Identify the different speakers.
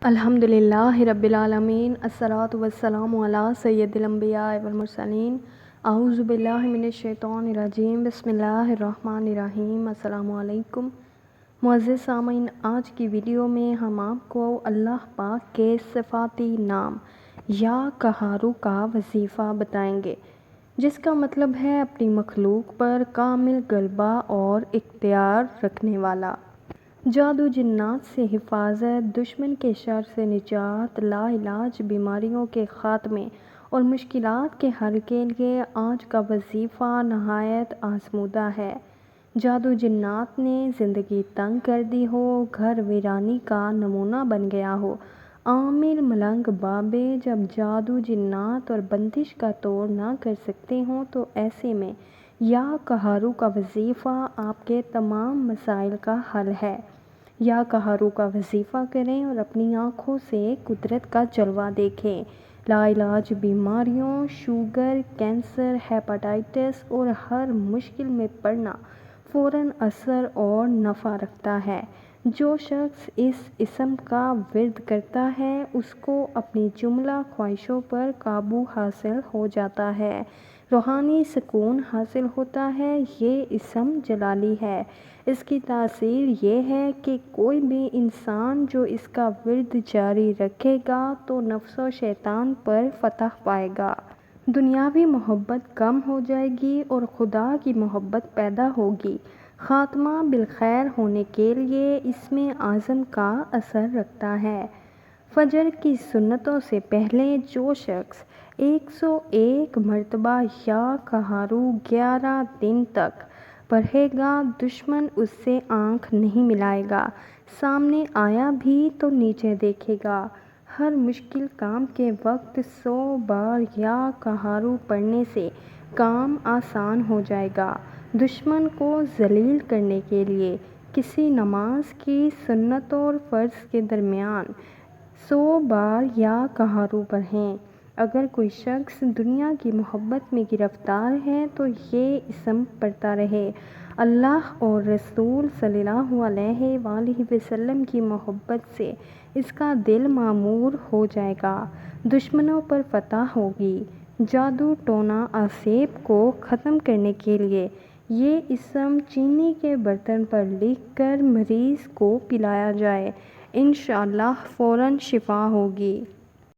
Speaker 1: الحمدللہ رب العالمین، الصلاۃ والسلام علی سید الانبیاء والمرسلین، اعوذ باللہ من الشیطان الرجیم، بسم اللہ الرحمن الرحیم۔ السلام علیکم معزز سامعین، آج کی ویڈیو میں ہم آپ کو اللہ پاک کے صفاتی نام یا قہار کا وظیفہ بتائیں گے، جس کا مطلب ہے اپنی مخلوق پر کامل غلبہ اور اختیار رکھنے والا، جادو جنات سے حفاظت، دشمن کے شر سے نجات، لا علاج بیماریوں کے خاتمے اور مشکلات کے حل کے لیے آج کا وظیفہ نہایت آزمودہ ہے۔ جادو جنات نے زندگی تنگ کر دی ہو، گھر ویرانی کا نمونہ بن گیا ہو، عامل ملنگ بابے جب جادو جنات اور بندش کا توڑ نہ کر سکتے ہوں تو ایسے میں یا قہار کا وظیفہ آپ کے تمام مسائل کا حل ہے۔ یا قہار کا وظیفہ کریں اور اپنی آنکھوں سے قدرت کا جلوہ دیکھیں۔ لا علاج بیماریوں، شوگر، کینسر، ہیپاٹائٹس اور ہر مشکل میں پڑنا فوراً اثر اور نفع رکھتا ہے۔ جو شخص اس اسم کا ورد کرتا ہے اس کو اپنی جملہ خواہشوں پر قابو حاصل ہو جاتا ہے، روحانی سکون حاصل ہوتا ہے۔ یہ اسم جلالی ہے۔ اس کی تاثیر یہ ہے کہ کوئی بھی انسان جو اس کا ورد جاری رکھے گا تو نفس و شیطان پر فتح پائے گا، دنیاوی محبت کم ہو جائے گی اور خدا کی محبت پیدا ہوگی۔ خاتمہ بالخیر ہونے کے لیے اسم اعظم کا اثر رکھتا ہے۔ فجر کی سنتوں سے پہلے جو شخص 101 مرتبہ یا قہار 11 دن تک پڑھے گا، دشمن اس سے آنکھ نہیں ملائے گا، سامنے آیا بھی تو نیچے دیکھے گا۔ ہر مشکل کام کے وقت 100 بار یا قہار پڑھنے سے کام آسان ہو جائے گا۔ دشمن کو ذلیل کرنے کے لیے کسی نماز کی سنت اور فرض کے درمیان 100 بار یا قہار پڑھیں۔ اگر کوئی شخص دنیا کی محبت میں گرفتار ہے تو یہ اسم پڑھتا رہے، اللہ اور رسول صلی اللہ علیہ وآلہ وسلم کی محبت سے اس کا دل معمور ہو جائے گا، دشمنوں پر فتح ہوگی۔ جادو ٹونا آسیب کو ختم کرنے کے لیے یہ اسم چینی کے برتن پر لکھ کر مریض کو پلایا جائے، انشاءاللہ فوراً شفا ہوگی۔